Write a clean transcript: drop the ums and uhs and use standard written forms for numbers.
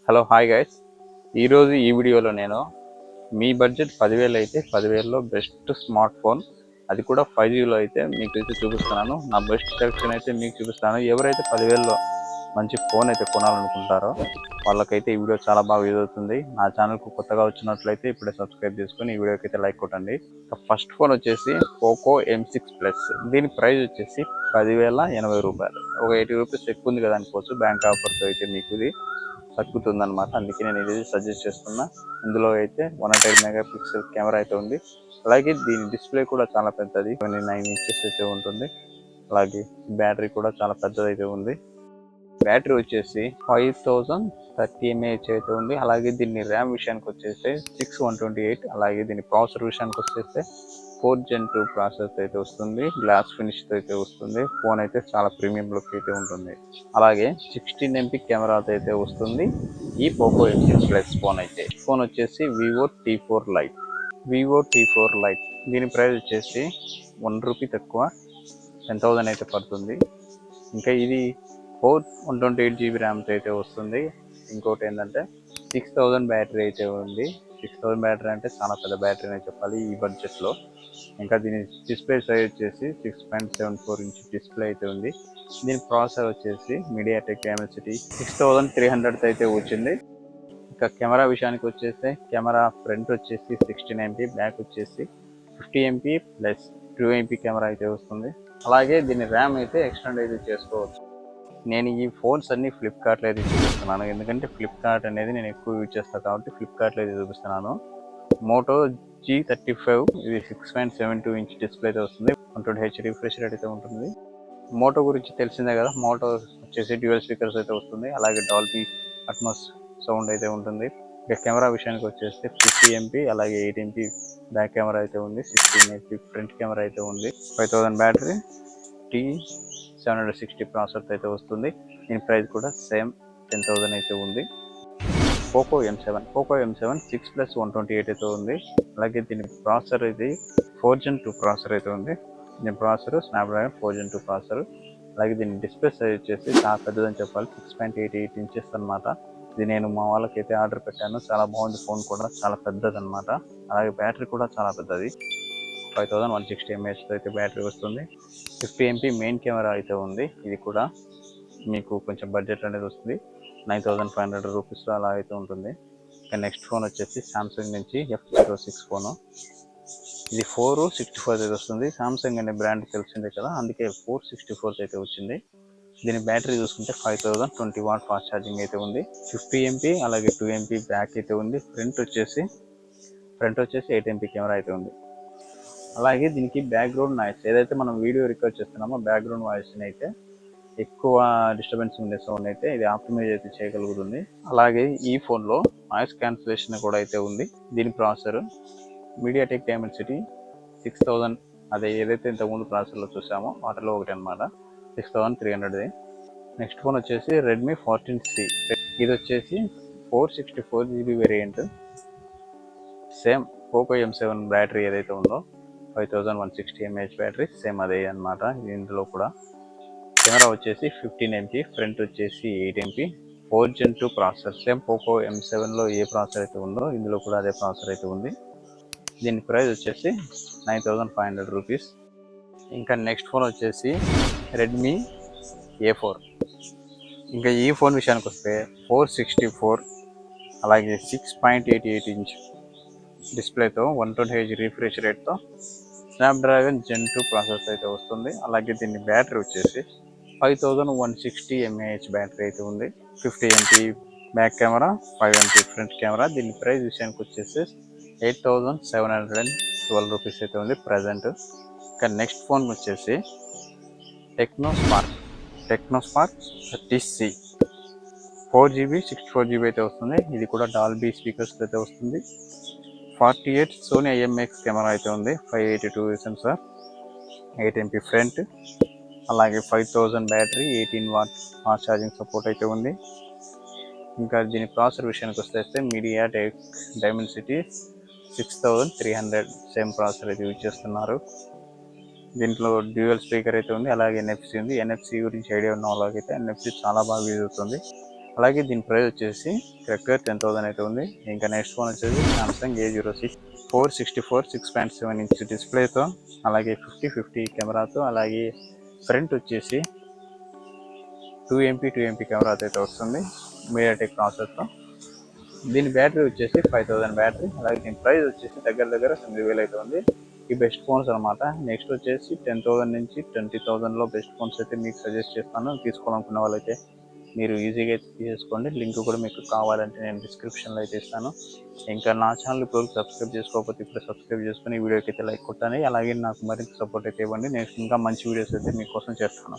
Hello hi guys, ఈరోజు ఈ వీడియోలో నేను మీ బడ్జెట్ 10,000 అయితే 10,000లో బెస్ట్ స్మార్ట్ ఫోన్, అది కూడా 5Gలో అయితే మీకు అయితే చూపిస్తున్నాను. నా బెస్ట్ సెలెక్షన్ అయితే మీకు చూపిస్తాను. ఎవరైతే 10,000లో మంచి ఫోన్ అయితే కొనాలనుకుంటారో వాళ్ళకైతే ఈ వీడియో చాలా బాగా యూజ్ అవుతుంది. నా ఛానల్కు కొత్తగా వచ్చినట్లయితే ఇప్పుడే సబ్స్క్రైబ్ చేసుకొని ఈ వీడియోకి అయితే లైక్ కొట్టండి. ఫస్ట్ ఫోన్ వచ్చేసి పోకో M6 ప్లస్. దీని ప్రైస్ వచ్చేసి 10,080 రూపాయలు. ఒక 80 రూపీస్ ఎక్కువ ఉంది కదా అనుకోవచ్చు. బ్యాంక్ ఆఫర్తో అయితే మీకు ఇది తగ్గుతుందన్నమాట. అందుకే నేను ఇది సజెస్ట్ చేస్తున్నా. ఇందులో అయితే 108 మెగాపిక్సెల్ కెమెరా అయితే ఉంది. అలాగే దీని డిస్ప్లే కూడా చాలా పెద్దది, 29 ఇంచెస్ అయితే ఉంటుంది. అలాగే బ్యాటరీ కూడా చాలా పెద్దదైతే ఉంది. బ్యాటరీ వచ్చేసి 5030 mAh అయితే ఉంది. అలాగే దీన్ని ర్యామ్ విషయానికి వచ్చేస్తే 6128. అలాగే దీని ప్రాసెసర్ విషయానికి వచ్చేస్తే 4 Gen 2 ప్రాసెసర్ అయితే వస్తుంది. గ్లాస్ ఫినిష్ అయితే వస్తుంది. ఫోన్ అయితే చాలా ప్రీమియం లుక్ అయితే ఉంటుంది. అలాగే 16 MP కెమెరాతో అయితే వస్తుంది ఈ పోకో M6 ప్లస్ ఫోన్ అయితే. ఫోన్ వచ్చేసి వివో T4 లైట్. దీని ప్రైస్ వచ్చేసి 1 రూపీ తక్కువ, 10,000 అయితే పడుతుంది. ఇంకా ఇది 128GB ర్యామ్తో అయితే వస్తుంది. ఇంకోటి ఏంటంటే 6000 బ్యాటరీ అయితే ఉంది. 6000 బ్యాటరీ అంటే చాలా పెద్ద బ్యాటరీ అని చెప్పాలి ఈ బడ్జెట్లో. ఇంకా దీని డిస్ప్లే సైజ్ వచ్చేసి 6.74 ఇంచ్ డిస్ప్లే అయితే ఉంది. దీని ప్రాసెసర్ వచ్చేసి మీడియాటెక్ డైమెన్సిటీ 6300 అయితే వచ్చింది. ఇంకా కెమెరా విషయానికి వచ్చేస్తే కెమెరా ఫ్రంట్ వచ్చేసి 16 MP, బ్యాక్ వచ్చేసి 50 MP ప్లస్ 2 MP కెమెరా అయితే వస్తుంది. అలాగే దీని ర్యామ్ అయితే ఎక్స్టెండ్ అయితే చేసుకోవచ్చు. నేను ఈ ఫోన్స్ అన్ని ఫ్లిప్కార్ట్లో అయితే చూపిస్తున్నాను, ఎందుకంటే ఫ్లిప్కార్ట్ అనేది నేను ఎక్కువ యూజ్ చేస్తాను కాబట్టి ఫ్లిప్కార్ట్లో అయితే చూపిస్తున్నాను. మోటో G35, ఇది 6.72 ఇంచ్ డిస్ప్లే అయితే వస్తుంది. 120Hz రిఫ్రెష్ రేట్ అయితే ఉంటుంది. మోటో గురించి తెలిసిందే కదా, మోటో వచ్చేసి డ్యూయల్ స్పీకర్స్ అయితే వస్తుంది. అలాగే డాల్బీ అట్మాస్ సౌండ్ అయితే ఉంటుంది. ఇక కెమెరా విషయానికి వచ్చేస్తే 50 MP, అలాగే 8 MP బ్యాక్ కెమెరా అయితే ఉంది. 16 MP ఫ్రంట్ కెమెరా అయితే ఉంది. 5000 బ్యాటరీ, T760 ప్రాసెసర్ అయితే వస్తుంది. దీని ప్రైస్ కూడా సేమ్ 10,000 అయితే ఉంది. పోకో M7 6+128 అయితే ఉంది. అలాగే దీని ప్రాసెసర్ ఇది 4 Gen 2 ప్రాసెసర్ అయితే ఉంది. దీని ప్రాసెసర్ స్నాప్డ్రాగన్ 4 Gen 2 ప్రాసెసర్. అలాగే దీని డిస్ప్లే సైజ్ వచ్చేసి చాలా పెద్దదని చెప్పాలి, 6.88 ఇంచెస్ అనమాట. ఇది నేను మా వాళ్ళకైతే ఆర్డర్ పెట్టాను. చాలా బాగుంది ఫోన్ కూడా, చాలా పెద్దది అనమాట. అలాగే బ్యాటరీ కూడా చాలా పెద్దది, 5160 mAh అయితే బ్యాటరీ వస్తుంది. 50 MP మెయిన్ కెమెరా అయితే ఉంది. ఇది కూడా మీకు కొంచెం బడ్జెట్ అనేది వస్తుంది, 9500 రూపీస్లో అలా అయితే ఉంటుంది. ఇంకా నెక్స్ట్ ఫోన్ వచ్చేసి సామ్సంగ్ నుంచి F06 ఫోను. ఇది 464 అయితే వస్తుంది. సామ్సంగ్ అనే బ్రాండ్ తెలిసిందే కదా, అందుకే 464 అయితే వచ్చింది. దీని బ్యాటరీ చూసుకుంటే 5020 వాట్ ఫాస్ట్ ఛార్జింగ్ అయితే ఉంది. 50 MP అలాగే 2 MP బ్యాక్ అయితే ఉంది. ఫ్రంట్ వచ్చేసి 8 MP కెమెరా అయితే ఉంది. అలాగే దీనికి బ్యాక్గ్రౌండ్ నాయిస్, ఏదైతే మనం వీడియో రికార్డ్ చేస్తున్నామో బ్యాక్గ్రౌండ్ వాయిస్ని అయితే ఎక్కువ డిస్టర్బెన్స్ ఉండే సౌండ్ అయితే ఇది ఆప్టిమైజ్ అయితే చేయగలుగుతుంది. అలాగే ఈ ఫోన్లో నాయిస్ క్యాన్సిలేషన్ కూడా అయితే ఉంది. దీని ప్రాసెసర్ మీడియాటెక్ డైమెన్సిటీ 6000, అదే ఏదైతే ఇంతకుముందు ప్రాసెసర్లో చూసామో వాటిలో ఒకటి అనమాట, 6300. నెక్స్ట్ ఫోన్ వచ్చేసి రెడ్మీ 14C. ఇది వచ్చేసి 464GB variant. Same Poco M7 battery ఏదైతే ఉందో 5160 mAh బ్యాటరీ, సేమ్ అదే అనమాట. ఇందులో కూడా కెమెరా వచ్చేసి 15 MP, ఫ్రంట్ వచ్చేసి 8 MP, 4 Gen 2 processor. Same Poco M7లో ఏ ప్రాసెసర్ అయితే ఉందో ఇందులో కూడా అదే ప్రాసెసర్ అయితే ఉంది. దీని ప్రైస్ వచ్చేసి 9500 రూపీస్. ఇంకా నెక్స్ట్ ఫోన్ వచ్చేసి రెడ్మీ A4. ఇంకా ఈ ఫోన్ విషయానికి వస్తే 464, అలాగే 6.88 ఇంచ్ డిస్ప్లేతో 120Hz రిఫ్రెష్ రేట్తో స్నాప్డ్రాగన్ Gen 2 ప్రాసెసర్ అయితే వస్తుంది. అలాగే దీని బ్యాటరీ వచ్చేసి 5160 mAh బ్యాటరీ అయితే ఉంది. 50 MP back camera, 5 MP front camera. దీని ప్రైస్ విషయానికి వచ్చేసి 8712 రూపీస్ అయితే ఉంది ప్రజెంట్. ఇంకా నెక్స్ట్ ఫోన్ వచ్చేసి టెక్నోస్పార్క్ 30C, 4GB 64GB అయితే వస్తుంది. ఇది కూడా డాల్బీ స్పీకర్స్ అయితే వస్తుంది. 48 సోనీ IMX కెమెరా అయితే ఉంది. 582 సెన్సార్, 8 MP ఫ్రంట్, అలాగే 5000 battery, 18 watt fast charging support అయితే ఉంది. ఇంకా దీని ప్రాసెసర్ విషయానికి వస్తే మీడియాటెక్ డైమెన్సిటీ 6300 సేమ్ ప్రాసెసర్ అయితే యూజ్ చేస్తున్నారు. దీంట్లో డ్యూయల్ స్పీకర్ అయితే ఉంది, అలాగే NFC ఉంది. NFC గురించి ఐడియా ఉన్న వాళ్ళకైతే NFC చాలా బాగా యూజ్ అవుతుంది. అలాగే దీని ప్రైస్ వచ్చేసి కరెక్ట్గా 10,000 అయితే ఉంది. ఇంకా నెక్స్ట్ ఫోన్ వచ్చేసి సామ్సంగ్ A06 464 6.7 ఇంచ్ డిస్ప్లేతో, అలాగే 50/50 కెమెరాతో, అలాగే ఫ్రంట్ వచ్చేసి 2MP కెమెరాతో అయితే వస్తుంది మీడియాటెక్ ప్రాసెసర్తో. దీని బ్యాటరీ వచ్చేసి 5000 బ్యాటరీ. అలాగే దీని ప్రైస్ వచ్చేసి దగ్గర 9,000 అయితే ఉంది. ఈ బెస్ట్ ఫోన్స్ అనమాట. నెక్స్ట్ వచ్చేసి 10,000 నుంచి 20,000లో బెస్ట్ ఫోన్స్ అయితే మీకు సజెస్ట్ చేస్తాను. తీసుకోవాలనుకున్న వాళ్ళైతే మీరు ఈజీగా అయితే తీసేసుకోండి. లింక్ కూడా మీకు కావాలంటే నేను డిస్క్రిప్షన్లో అయితే ఇస్తాను. ఇంకా నా ఛానల్ ఇప్పుడు సబ్స్క్రైబ్ చేసుకోకపోతే ఇప్పుడు సబ్స్క్రైబ్ చేసుకుని వీడియోకి అయితే లైక్ కొట్టండి. అలాగే నాకు మరింత సపోర్ట్ అయితే ఇవ్వండి. నెక్స్ట్ ఇంకా మంచి వీడియోస్ అయితే మీకోసం చేస్తాను.